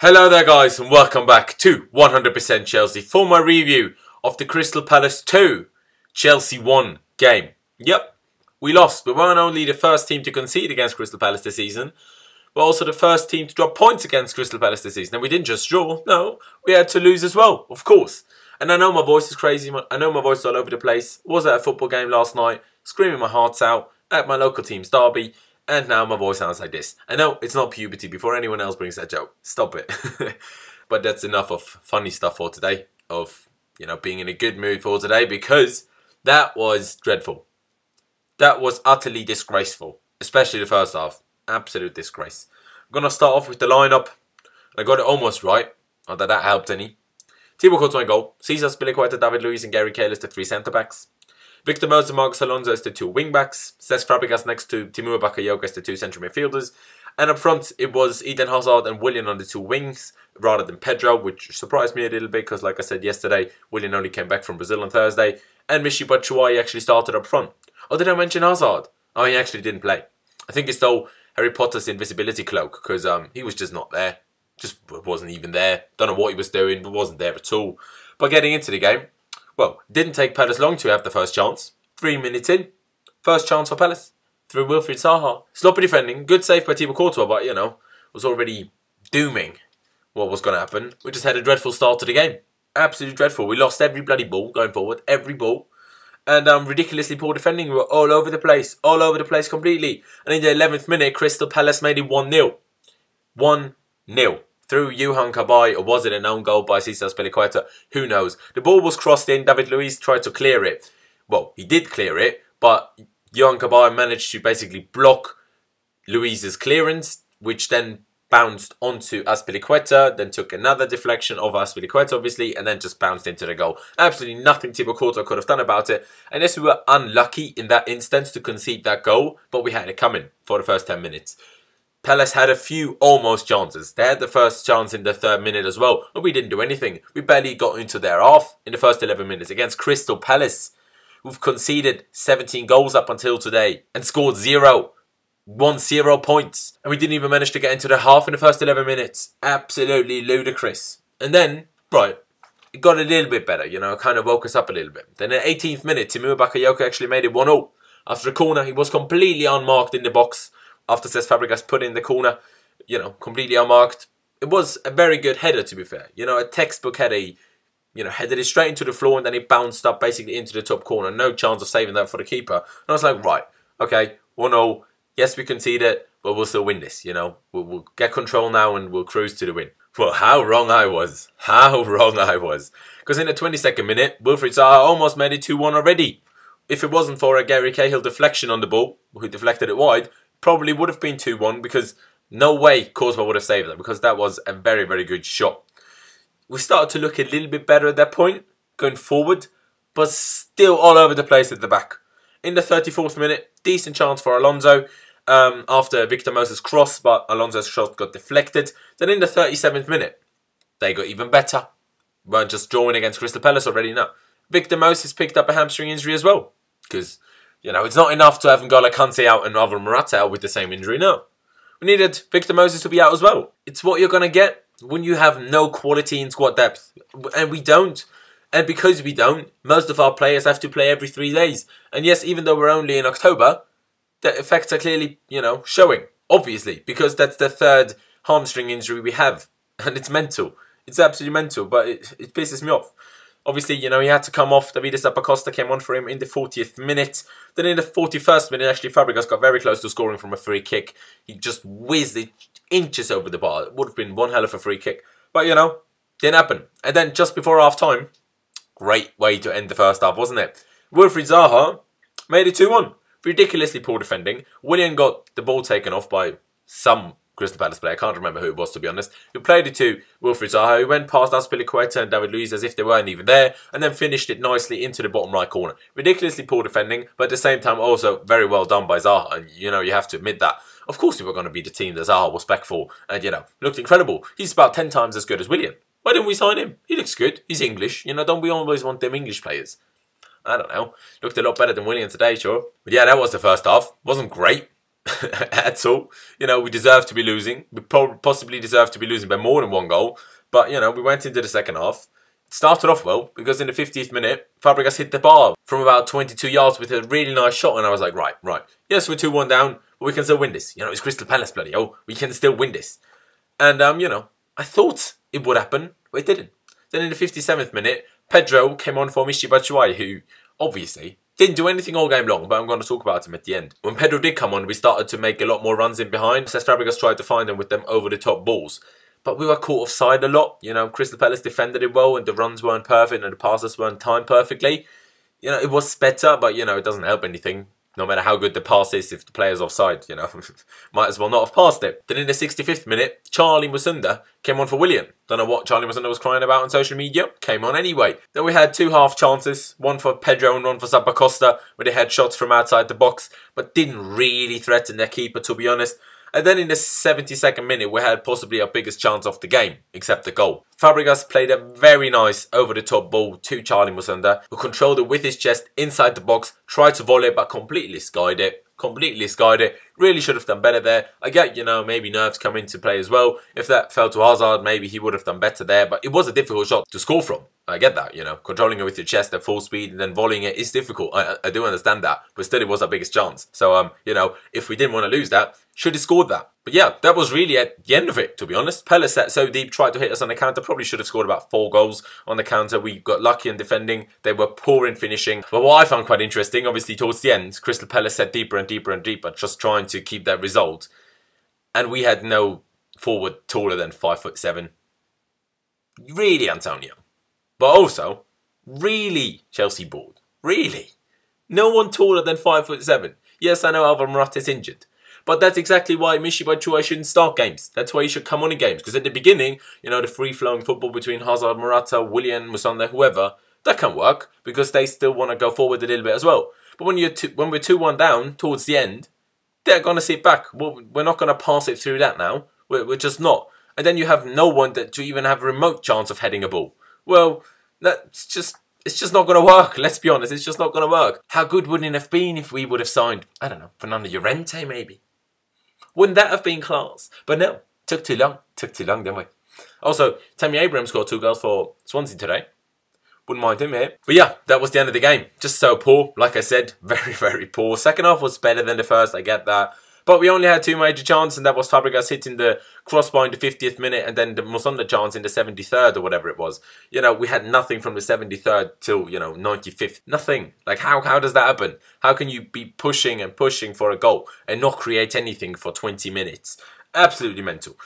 Hello there guys and welcome back to 100% Chelsea for my review of the Crystal Palace 2, Chelsea 1 game. Yep, we lost. We weren't only the first team to concede against Crystal Palace this season, but also the first team to drop points against Crystal Palace this season. And we didn't just draw, no, we had to lose as well, of course. And I know my voice is crazy, I know my voice is all over the place. Was at a football game last night, screaming my hearts out at my local team's derby. And now my voice sounds like this. I know it's not puberty before anyone else brings that joke. Stop it. But that's enough of funny stuff for today. Of, being in a good mood for today. Because that was dreadful. That was utterly disgraceful. Especially the first half. Absolute disgrace. I'm going to start off with the lineup. I got it almost right. Not that that helped any. Thibaut Courtois in goal. Cesar Azpilicueta, David Luiz and Gary Cahill as the three centre-backs. Victor Moses and Marcos Alonso as the two wing-backs. Cesc Fabregas next to Timur Bakayoko as the two central midfielders. And up front, it was Eden Hazard and Willian on the two wings, rather than Pedro, which surprised me a little bit, because like I said yesterday, Willian only came back from Brazil on Thursday. And Michy Batshuayi actually started up front. Oh, did I mention Hazard? Oh, he actually didn't play. I think he stole Harry Potter's invisibility cloak, because he was just not there. Just wasn't even there. Don't know what he was doing, but wasn't there at all. But getting into the game, well, didn't take Palace long to have the first chance. 3 minutes in, first chance for Palace through Wilfried Zaha. Sloppy defending, good save by Thibaut Courtois, but was already dooming what was going to happen. We just had a dreadful start to the game. Absolutely dreadful. We lost every bloody ball going forward, every ball. And ridiculously poor defending. We were all over the place completely. And in the 11th minute, Crystal Palace made it 1-0. 1-0. Through Yohan Cabaye, or was it an own goal by Cesar Azpilicueta? Who knows? The ball was crossed in. David Luiz tried to clear it. Well, he did clear it, but Yohan Cabaye managed to basically block Luiz's clearance, which then bounced onto Azpilicueta, then took another deflection of Azpilicueta, obviously, and then just bounced into the goal. Absolutely nothing Thibaut Courtois could have done about it. And yes, we were unlucky in that instance to concede that goal, but we had it coming for the first 10 minutes. Palace had a few almost chances. They had the first chance in the 3rd minute as well, but we didn't do anything. We barely got into their half in the first 11 minutes against Crystal Palace. We've conceded 17 goals up until today and scored 0. Won 0 points. And we didn't even manage to get into the half in the first 11 minutes. Absolutely ludicrous. And then, right, it got a little bit better, kind of woke us up a little bit. Then in the 18th minute, Timur Bakayoko actually made it 1-0. After a corner, he was completely unmarked in the box. After Cesc Fabregas put in the corner, completely unmarked. It was a very good header, to be fair. A textbook header. Headed it straight into the floor and then it bounced up basically into the top corner. No chance of saving that for the keeper. And I was like, right, okay, 1-0. Yes, we conceded, but we'll still win this, We'll get control now and we'll cruise to the win. Well, how wrong I was. How wrong I was. Because in the 22nd minute, Wilfried Zaha almost made it 2-1 already. If it wasn't for a Gary Cahill deflection on the ball, who deflected it wide, probably would have been 2-1 because no way Courtois would have saved that because that was a very, very good shot. We started to look a little bit better at that point, going forward, but still all over the place at the back. In the 34th minute, decent chance for Alonso after Victor Moses' cross, but Alonso's shot got deflected. Then in the 37th minute, they got even better. Weren't just drawing against Crystal Palace already, no. Victor Moses picked up a hamstring injury as well, because, it's not enough to have N'Golo Kante out and Alvaro Morata out with the same injury, no. We needed Victor Moses to be out as well. It's what you're going to get when you have no quality in squad depth. And we don't. And because we don't, most of our players have to play every 3 days. And yes, even though we're only in October, the effects are clearly, showing. Obviously, because that's the 3rd hamstring injury we have. And it's mental. It's absolutely mental, but it pisses me off. Obviously, he had to come off. David Zappacosta came on for him in the 40th minute. Then in the 41st minute, actually, Fabregas got very close to scoring from a free kick. He just whizzed it inches over the bar. It would have been one hell of a free kick. But, didn't happen. And then just before half-time, great way to end the first half, wasn't it? Wilfried Zaha made it 2-1. Ridiculously poor defending. Willian got the ball taken off by some Crystal Palace player. I can't remember who it was, to be honest. Who played it to Wilfried Zaha, who went past Azpilicueta and David Luiz as if they weren't even there, and then finished it nicely into the bottom right corner. Ridiculously poor defending, but at the same time also very well done by Zaha, and you have to admit that. Of course we were going to be the team that Zaha was back for, and looked incredible. He's about 10 times as good as Willian. Why didn't we sign him? He looks good. He's English. Don't we always want them English players? I don't know. Looked a lot better than Willian today, sure. But yeah, that was the first half. Wasn't great. at all. You know, we deserved to be losing. We possibly deserved to be losing by more than 1 goal. But, you know, we went into the second half. It started off well because in the 50th minute, Fabregas hit the bar from about 22 yards with a really nice shot. And I was like, right. Yes, we're 2-1 down, but we can still win this. You know, it's Crystal Palace, bloody hell. We can still win this. And, you know, I thought it would happen, but it didn't. Then in the 57th minute, Pedro came on for Michy Batshuayi, who obviously didn't do anything all game long, but I'm going to talk about him at the end. When Pedro did come on, we started to make a lot more runs in behind, as Fabregas tried to find them with them over-the-top balls. But we were caught offside a lot. You know, Crystal Palace defended it well, and the runs weren't perfect, and the passes weren't timed perfectly. You know, it was better, but, you know, it doesn't help anything. No matter how good the pass is, if the player's offside, you know, might as well not have passed it. Then in the 65th minute, Charlie Musunda came on for Willian. Don't know what Charlie Musunda was crying about on social media. Came on anyway. Then we had 2 half chances, one for Pedro and one for Zappacosta, where they had shots from outside the box, but didn't really threaten their keeper, to be honest. And then in the 72nd minute, we had possibly our biggest chance of the game, except the goal. Fabregas played a very nice over-the-top ball to Charlie Musunda, who controlled it with his chest inside the box, tried to volley it, but completely skied it. Really should have done better there. I get, you know, maybe nerves come into play as well. If that fell to Hazard, maybe he would have done better there. But it was a difficult shot to score from. I get that, you know. Controlling it with your chest at full speed and then volleying it is difficult. I do understand that. But still, it was our biggest chance. So, you know, if we didn't want to lose that, should have scored that. But yeah, that was really at the end of it, to be honest. Palace sat so deep, tried to hit us on the counter. Probably should have scored about 4 goals on the counter. We got lucky in defending. They were poor in finishing. But what I found quite interesting, obviously towards the end, Crystal Palace sat deeper and deeper and deeper, just trying to keep that result. And we had no forward taller than 5'7". Really, Antonio. But also, really Chelsea bored. Really. No one taller than 5'7". Yes, I know Alvaro Morata's injured. But that's exactly why Michy Batshuayi shouldn't start games. That's why he should come on in games. Because at the beginning, you know, the free-flowing football between Hazard, Morata, Willian, Musonda, whoever, that can work. Because they still want to go forward a little bit as well. But when we're 2-1 down towards the end, they're going to sit back. Well, we're not going to pass it through that now. We're just not. And then you have no one to even have a remote chance of heading a ball. Well, it's just not going to work. Let's be honest, it's just not going to work. How good wouldn't it have been if we would have signed, I don't know, Fernando Llorente maybe? Wouldn't that have been class? But no, took too long. Took too long, didn't we? Also, Tammy Abraham scored 2 goals for Swansea today. Wouldn't mind him here. But yeah, that was the end of the game. Just so poor. Like I said, very, very poor. Second half was better than the first, I get that. But we only had 2 major chances, and that was Fabregas hitting the crossbar in the 50th minute and then the Musonda chance in the 73rd or whatever it was. You know, we had nothing from the 73rd till, you know, 95th. Nothing. Like, how does that happen? How can you be pushing and pushing for a goal and not create anything for 20 minutes? Absolutely mental.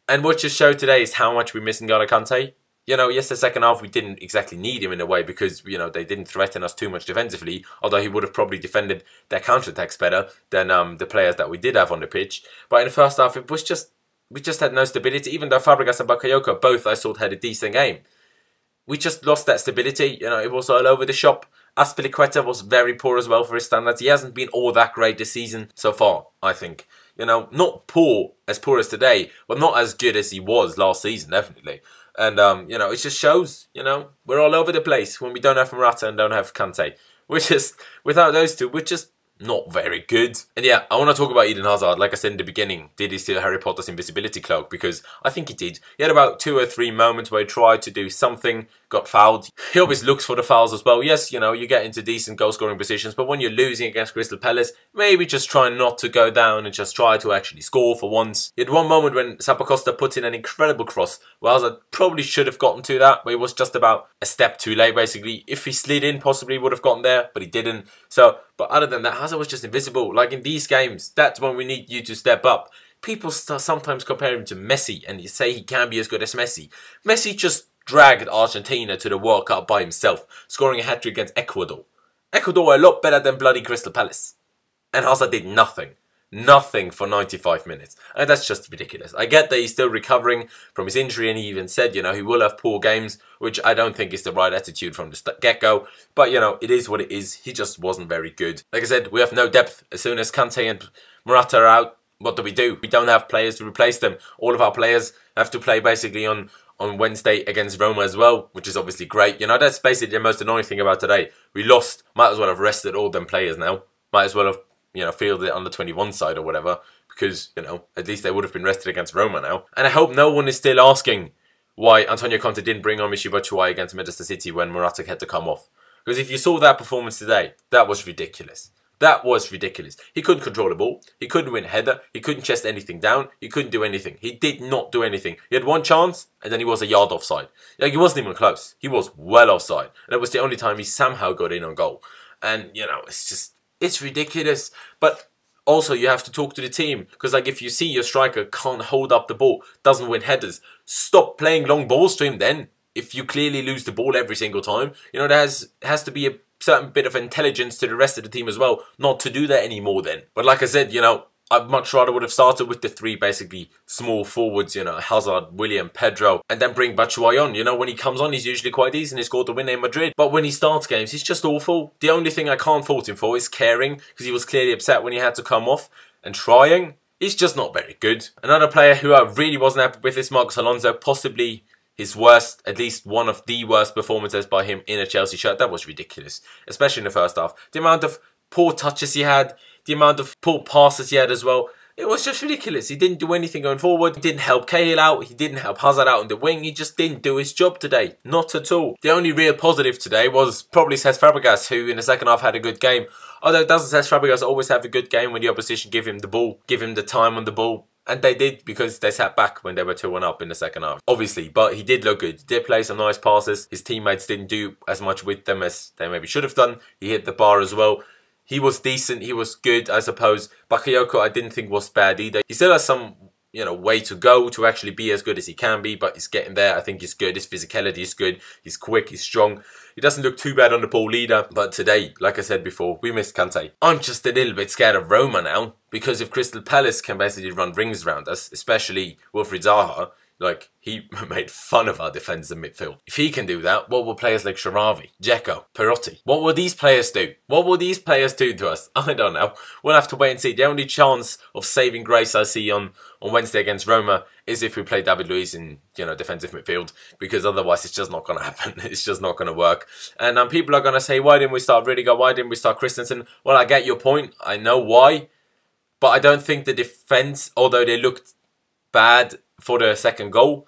And what just showed today is how much we miss N'Golo Kante. You know, yes, the second half we didn't exactly need him in a way because, you know, they didn't threaten us too much defensively, although he would have probably defended their counterattacks better than the players that we did have on the pitch. But in the first half, it was just, we just had no stability, even though Fabregas and Bakayoko both, I thought, had a decent game. We just lost that stability, you know, it was all over the shop. Azpilicueta was very poor as well for his standards. He hasn't been all that great this season so far, I think. You know, not poor as today, but not as good as he was last season, definitely. And, you know, it just shows, you know, we're all over the place when we don't have Morata and don't have Kante. We're just, without those two, we're just not very good. And yeah, I want to talk about Eden Hazard. Like I said in the beginning, did he steal Harry Potter's invisibility cloak? Because I think he did. He had about 2 or 3 moments where he tried to do something, got fouled. He always looks for the fouls as well. Yes, you know, you get into decent goal-scoring positions, but when you're losing against Crystal Palace, maybe just try not to go down and just try to actually score for once. He had one moment when Zappacosta put in an incredible cross. Well, Hazard probably should have gotten to that, but it was just about a step too late, basically. If he slid in, possibly would have gotten there, but he didn't. So, but other than that, Hazard was just invisible. Like in these games, that's when we need you to step up. People sometimes compare him to Messi and say he can be as good as Messi. Messi just dragged Argentina to the World Cup by himself, scoring a hat-trick against Ecuador. Ecuador were a lot better than bloody Crystal Palace. And Hazard did nothing. Nothing for 95 minutes. And that's just ridiculous. I get that he's still recovering from his injury and he even said, you know, he will have poor games, which I don't think is the right attitude from the get-go. But, you know, it is what it is. He just wasn't very good. Like I said, we have no depth. As soon as Kante and Morata are out, what do? We don't have players to replace them. All of our players have to play basically on Wednesday against Roma as well, which is obviously great. You know, that's basically the most annoying thing about today. We lost. Might as well have rested all them players now. Might as well have you know, fielded it on the 21 side or whatever, because, you know, at least they would have been rested against Roma now. And I hope no one is still asking why Antonio Conte didn't bring on Michy Batshuayi against Manchester City when Morata had to come off. Because if you saw that performance today, that was ridiculous. That was ridiculous. He couldn't control the ball. He couldn't win a header. He couldn't chest anything down. He couldn't do anything. He did not do anything. He had one chance, and then he was a yard offside. Like, he wasn't even close. He was well offside. And it was the only time he somehow got in on goal. And, you know, it's ridiculous. But also, you have to talk to the team. Because, like, if you see your striker can't hold up the ball, doesn't win headers, stop playing long balls to him then. If you clearly lose the ball every single time, you know, there has to be a certain bit of intelligence to the rest of the team as well, not to do that anymore then. But like I said, you know, I'd much rather would have started with the three basically small forwards, you know, Hazard, Willian, Pedro, and then bring Batshuayi on. You know, when he comes on, he's usually quite decent. He scored the win in Madrid. But when he starts games, he's just awful. The only thing I can't fault him for is caring, because he was clearly upset when he had to come off, and trying. He's just not very good. Another player who I really wasn't happy with is Marcos Alonso, possibly his worst, at least one of the worst performances by him in a Chelsea shirt. That was ridiculous, especially in the first half. The amount of poor touches he had, the amount of poor passes he had as well. It was just ridiculous. He didn't do anything going forward. He didn't help Cahill out. He didn't help Hazard out on the wing. He just didn't do his job today. Not at all. The only real positive today was probably Cesc Fabregas, who in the second half had a good game. Although doesn't Cesc Fabregas always have a good game when the opposition give him the ball, give him the time on the ball? And they did, because they sat back when they were 2-1 up in the second half. Obviously, but he did look good. He did play some nice passes. His teammates didn't do as much with them as they maybe should have done. He hit the bar as well. He was decent. He was good, I suppose. Bakayoko, I didn't think was bad either. He still has some, you know, way to go to actually be as good as he can be, but he's getting there. I think he's good. His physicality is good. He's quick. He's strong. He doesn't look too bad on the ball either. But today, like I said before, we missed Kante. I'm just a little bit scared of Roma now, because if Crystal Palace can basically run rings around us, especially Wilfried Zaha, like, he made fun of our defensive midfield. If he can do that, what will players like Sharawi, Dzeko, Perotti, what will these players do? What will these players do to us? I don't know. We'll have to wait and see. The only chance of saving grace I see on Wednesday against Roma is if we play David Luiz in, you know, defensive midfield, because otherwise it's just not going to happen. It's just not going to work. And people are going to say, why didn't we start Rudiger? Why didn't we start Christensen? Well, I get your point. I know why. But I don't think the defence, although they looked bad for the second goal,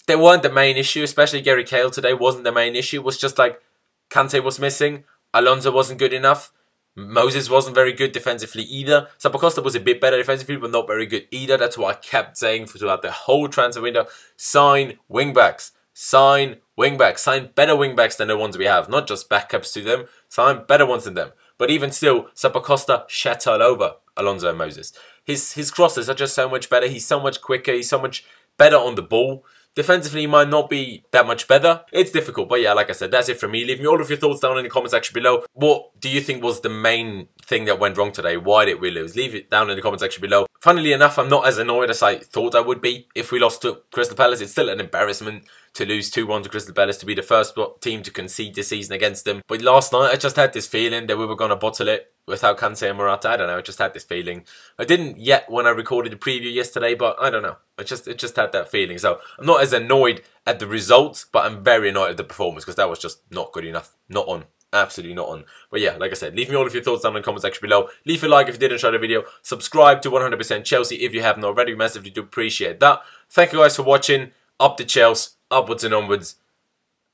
they weren't the main issue. Especially Gary Cahill today wasn't the main issue. It was just like Kante was missing, Alonso wasn't good enough, Moses wasn't very good defensively either. Zappacosta was a bit better defensively, but not very good either. That's what I kept saying throughout the whole transfer window. Sign wingbacks. Sign wingbacks. Sign better wingbacks than the ones we have. Not just backups to them. Sign better ones than them. But even still, Zappacosta shat all over Alonso and Moses. His crosses are just so much better. He's so much quicker. He's so much better on the ball. Defensively, he might not be that much better. It's difficult, but yeah, like I said, that's it from me. Leave me all of your thoughts down in the comment section below. What do you think was the main thing that went wrong today? Why did we lose? Leave it down in the comment section below. Funnily enough, I'm not as annoyed as I thought I would be if we lost to Crystal Palace. It's still an embarrassment to lose 2-1 to Crystal Palace, to be the first team to concede this season against them. But last night, I just had this feeling that we were going to bottle it without Kante and Morata. I don't know, I just had this feeling. I didn't yet when I recorded the preview yesterday, but I don't know. It just had that feeling. So I'm not as annoyed at the results, but I'm very annoyed at the performance, because that was just not good enough. Not on. Absolutely not on. But yeah, like I said, leave me all of your thoughts down in the comment section below. Leave a like if you did enjoy the video. Subscribe to 100% Chelsea if you haven't already. We massively do appreciate that. Thank you guys for watching. Up the Chelsea, upwards and onwards.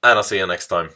And I'll see you next time.